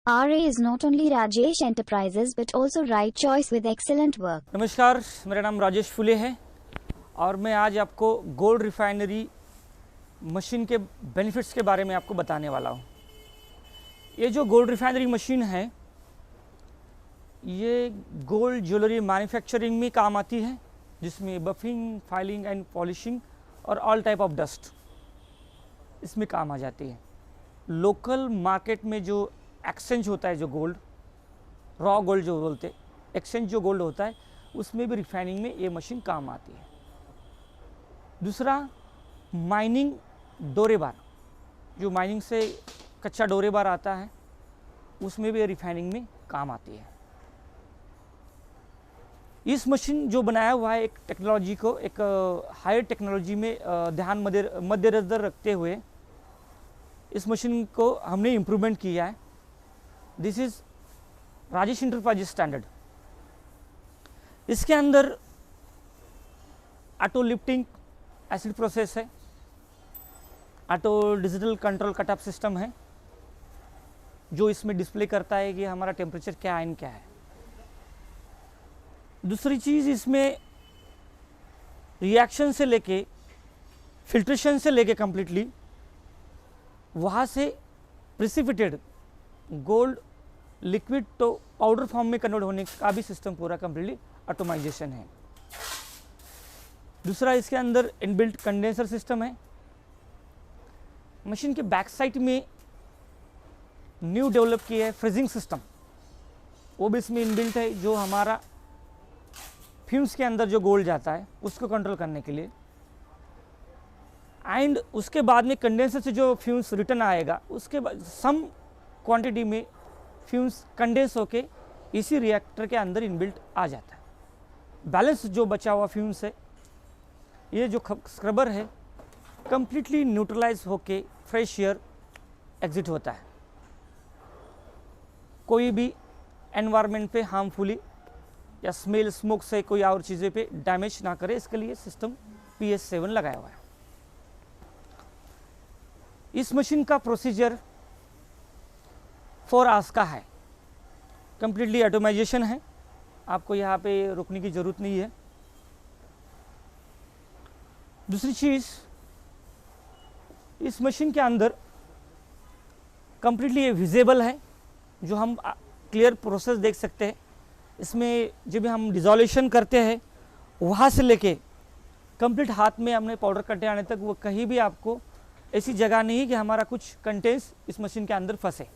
RA is not only Rajesh Enterprises but also right choice with excellent work. नमस्कार, मेरा नाम राजेश फुले है और मैं आज आपको गोल्ड रिफाइनरी मशीन के बेनिफिट्स के बारे में आपको बताने वाला हूँ। ये जो गोल्ड रिफाइनरी मशीन है ये गोल्ड ज्वेलरी मैन्युफैक्चरिंग में काम आती है, जिसमें बफिंग, फाइलिंग एंड पॉलिशिंग और ऑल टाइप ऑफ डस्ट इसमें काम आ जाती है। लोकल मार्केट में जो एक्सचेंज होता है, जो गोल्ड रॉ गोल्ड जो बोलते, एक्सचेंज जो गोल्ड होता है उसमें भी रिफाइनिंग में ये मशीन काम आती है। दूसरा, माइनिंग डोरे बार, जो माइनिंग से कच्चा डोरे बार आता है उसमें भी रिफाइनिंग में काम आती है। इस मशीन जो बनाया हुआ है, एक टेक्नोलॉजी को एक हायर टेक्नोलॉजी में ध्यान मद्देनजर रखते हुए इस मशीन को हमने इम्प्रूवमेंट किया है। This is Rajesh enterprises standard. इसके अंदर ऑटो लिफ्टिंग एसिड प्रोसेस है, auto digital control cut off system है, जो इसमें डिस्प्ले करता है कि हमारा टेम्परेचर क्या है क्या है। दूसरी चीज़, इसमें रिएक्शन से लेके फिल्ट्रेशन से लेके कंप्लीटली वहाँ से प्रिसिपिटेड गोल्ड लिक्विड तो पाउडर फॉर्म में कन्वर्ट होने का भी सिस्टम पूरा कंप्लीटली ऑटोमाइजेशन है। दूसरा, इसके अंदर इनबिल्ट कंडेंसर सिस्टम है। मशीन के बैक साइड में न्यू डेवलप किया है फ्रीजिंग सिस्टम, वो भी इसमें इनबिल्ट है, जो हमारा फ्यूम्स के अंदर जो गोल्ड जाता है उसको कंट्रोल करने के लिए। एंड उसके बाद में कंडेंसर से जो फ्यूम्स रिटर्न आएगा उसके बाद सम क्वांटिटी में फ्यूम्स कंडेंस होके इसी रिएक्टर के अंदर इनबिल्ट आ जाता है। बैलेंस जो बचा हुआ फ्यूम्स है, ये जो स्क्रबर है कंप्लीटली न्यूट्रलाइज होके फ्रेश एयर एग्जिट होता है। कोई भी एनवायरनमेंट पे हार्मफुली या स्मेल स्मोक से कोई और चीज़ें पे डैमेज ना करे, इसके लिए सिस्टम PS7 लगाया हुआ है। इस मशीन का प्रोसीजर 4 आवर्स का है, कंप्लीटली ऑटोमाइजेशन है, आपको यहाँ पे रुकने की ज़रूरत नहीं है। दूसरी चीज़, इस मशीन के अंदर कंप्लीटली ये विजिबल है, जो हम क्लियर प्रोसेस देख सकते हैं। इसमें जब भी हम डिजोल्यूशन करते हैं वहाँ से लेके कंप्लीट हाथ में हमने पाउडर कटे आने तक, वो कहीं भी आपको ऐसी जगह नहीं कि हमारा कुछ कंटेंट्स इस मशीन के अंदर फंसे।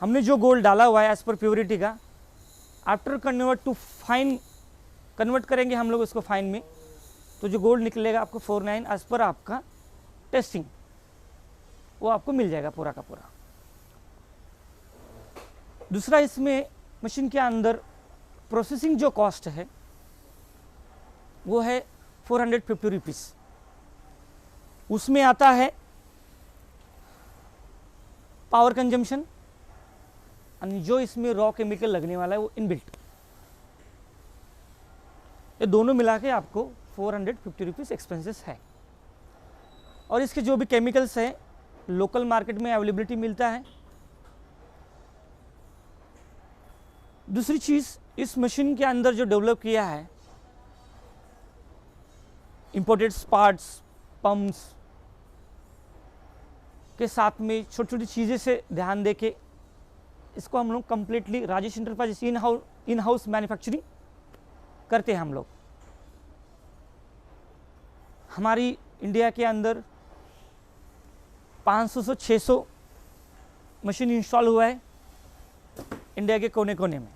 हमने जो गोल्ड डाला हुआ है एज पर प्योरिटी का, after convert to fine convert करेंगे हम लोग इसको फाइन में, तो जो गोल्ड निकलेगा आपको 49 एज पर आपका टेस्टिंग, वो आपको मिल जाएगा पूरा का पूरा। दूसरा, इसमें मशीन के अंदर प्रोसेसिंग जो कॉस्ट है वो है 450 रुपीज़। उसमें आता है पावर कंजम्पशन, जो इसमें रॉ केमिकल लगने वाला है वो इनबिल्ट, ये दोनों मिला के आपको 450 रुपीज़ एक्सपेंसेस है। और इसके जो भी केमिकल्स हैं लोकल मार्केट में अवेलेबिलिटी मिलता है। दूसरी चीज़, इस मशीन के अंदर जो डेवलप किया है इंपोर्टेड पार्ट्स, पंप्स के साथ में छोटी छोटी चीज़ें से ध्यान देके इसको हम लोग completely Rajesh enterprises in house manufacturing करते हैं हम लोग। हमारी इंडिया के अंदर 500 से 600 मशीन इंस्टॉल हुआ है इंडिया के कोने कोने में।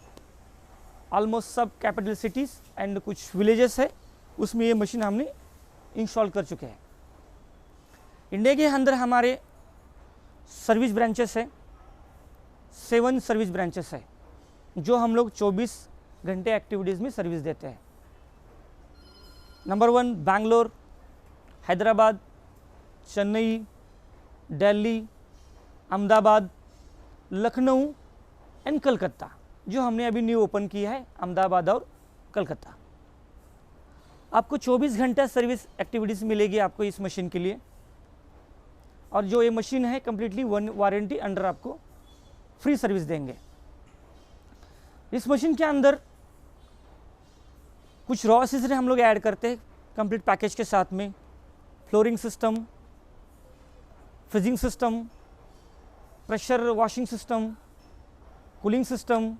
ऑलमोस्ट सब कैपिटल सिटीज़ एंड कुछ विलेजेस है, उसमें ये मशीन हमने इंस्टॉल कर चुके हैं। इंडिया के अंदर हमारे सर्विस ब्रांचेस है, 7 सर्विस ब्रांचेस है, जो हम लोग 24 घंटे एक्टिविटीज़ में सर्विस देते हैं। नंबर 1 बैंगलोर, हैदराबाद, चेन्नई, दिल्ली, अहमदाबाद, लखनऊ एंड कलकत्ता, जो हमने अभी न्यू ओपन किया है अहमदाबाद और कलकत्ता। आपको 24 घंटा सर्विस एक्टिविटीज़ मिलेगी आपको इस मशीन के लिए। और जो ये मशीन है कम्प्लीटली वारंटी अंडर आपको फ्री सर्विस देंगे। इस मशीन के अंदर कुछ रॉ एक्सेसरी हम लोग ऐड करते हैं कंप्लीट पैकेज के साथ में, flooring system, freezing system, pressure washing system, cooling system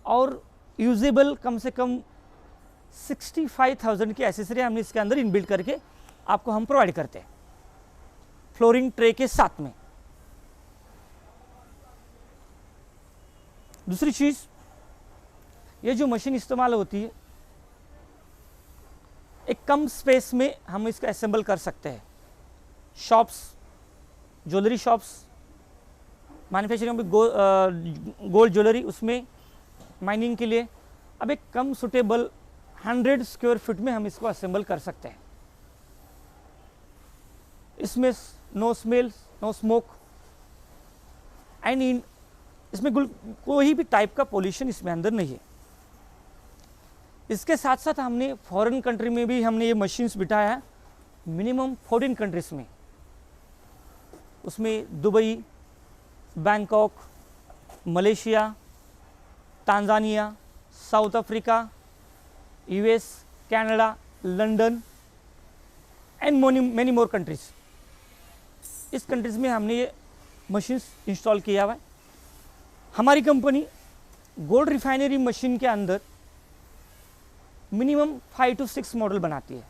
और यूजेबल कम से कम 65,000 की एसेसरी हमने इसके अंदर इनबिल्ट करके आपको हम प्रोवाइड करते हैं फ्लोरिंग ट्रे के साथ में। दूसरी चीज़, ये जो मशीन इस्तेमाल होती है एक कम स्पेस में हम इसका असेंबल कर सकते हैं। शॉप्स, ज्वेलरी शॉप्स, मैन्युफैक्चरिंग में गोल्ड ज्वेलरी, उसमें माइनिंग के लिए अब एक कम सुटेबल 100 स्क्वायर फीट में हम इसको असेंबल कर सकते हैं। इसमें no smell, no smoke and इसमें कोई भी टाइप का पोल्यूशन इसमें अंदर नहीं है। इसके साथ साथ हमने फॉरेन कंट्री में भी हमने ये मशीन्स बिठाया है, मिनिमम 14 कंट्रीज में, उसमें Dubai, Bangkok, Malaysia, Tanzania, south Africa, US, Canada, London and many more countries. इस कंट्रीज में हमने ये मशीन्स इंस्टॉल किया हुआ है। हमारी कंपनी गोल्ड रिफाइनरी मशीन के अंदर मिनिमम 5 to 6 मॉडल बनाती है,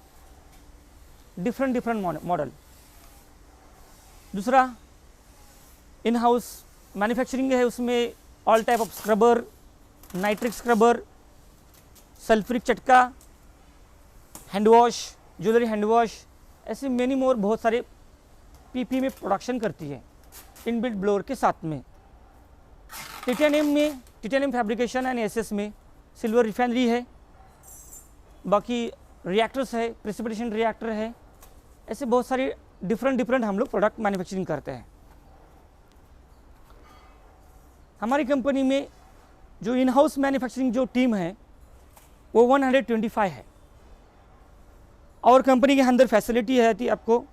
डिफरेंट मॉडल। दूसरा, इन हाउस मैन्युफैक्चरिंग है, उसमें all type of scrubber, nitric scrubber, sulphuric चटका, hand wash, jewellery hand wash, ऐसे मेनी मोर बहुत सारे पीपी में प्रोडक्शन करती है इनबिल्ट ब्लोअर के साथ में। टिटेनियम फैब्रिकेशन एंड एसएस में सिल्वर रिफाइनरी है, बाकी रिएक्टर्स है, प्रेसिपिटेशन रिएक्टर है, ऐसे बहुत सारे डिफरेंट हम लोग प्रोडक्ट मैन्युफैक्चरिंग करते हैं। हमारी कंपनी में जो इन हाउस मैन्युफैक्चरिंग जो टीम है वो 125 है। और कंपनी के अंदर फैसिलिटी है थी आपको,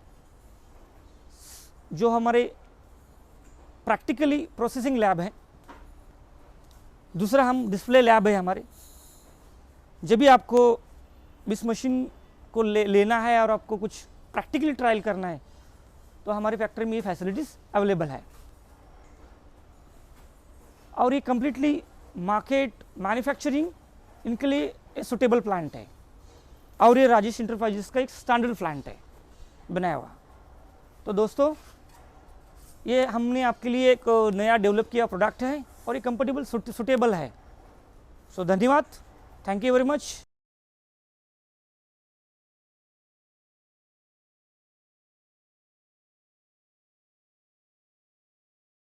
जो हमारे प्रैक्टिकली प्रोसेसिंग लैब है, दूसरा हम डिस्प्ले लैब है हमारे। जब भी आपको इस मशीन को लेना है और आपको कुछ प्रैक्टिकली ट्रायल करना है तो हमारे फैक्ट्री में ये फैसिलिटीज़ अवेलेबल है। और ये कम्प्लीटली मार्केट मैन्युफैक्चरिंग इनके लिए सुटेबल प्लांट है और ये राजेश इंटरप्राइजेस का एक स्टैंडर्ड प्लांट है बनाया हुआ। तो दोस्तों, ये हमने आपके लिए एक नया डेवलप किया प्रोडक्ट है और ये कंफर्टेबल सुटेबल है। सो धन्यवाद, थैंक यू वेरी मच।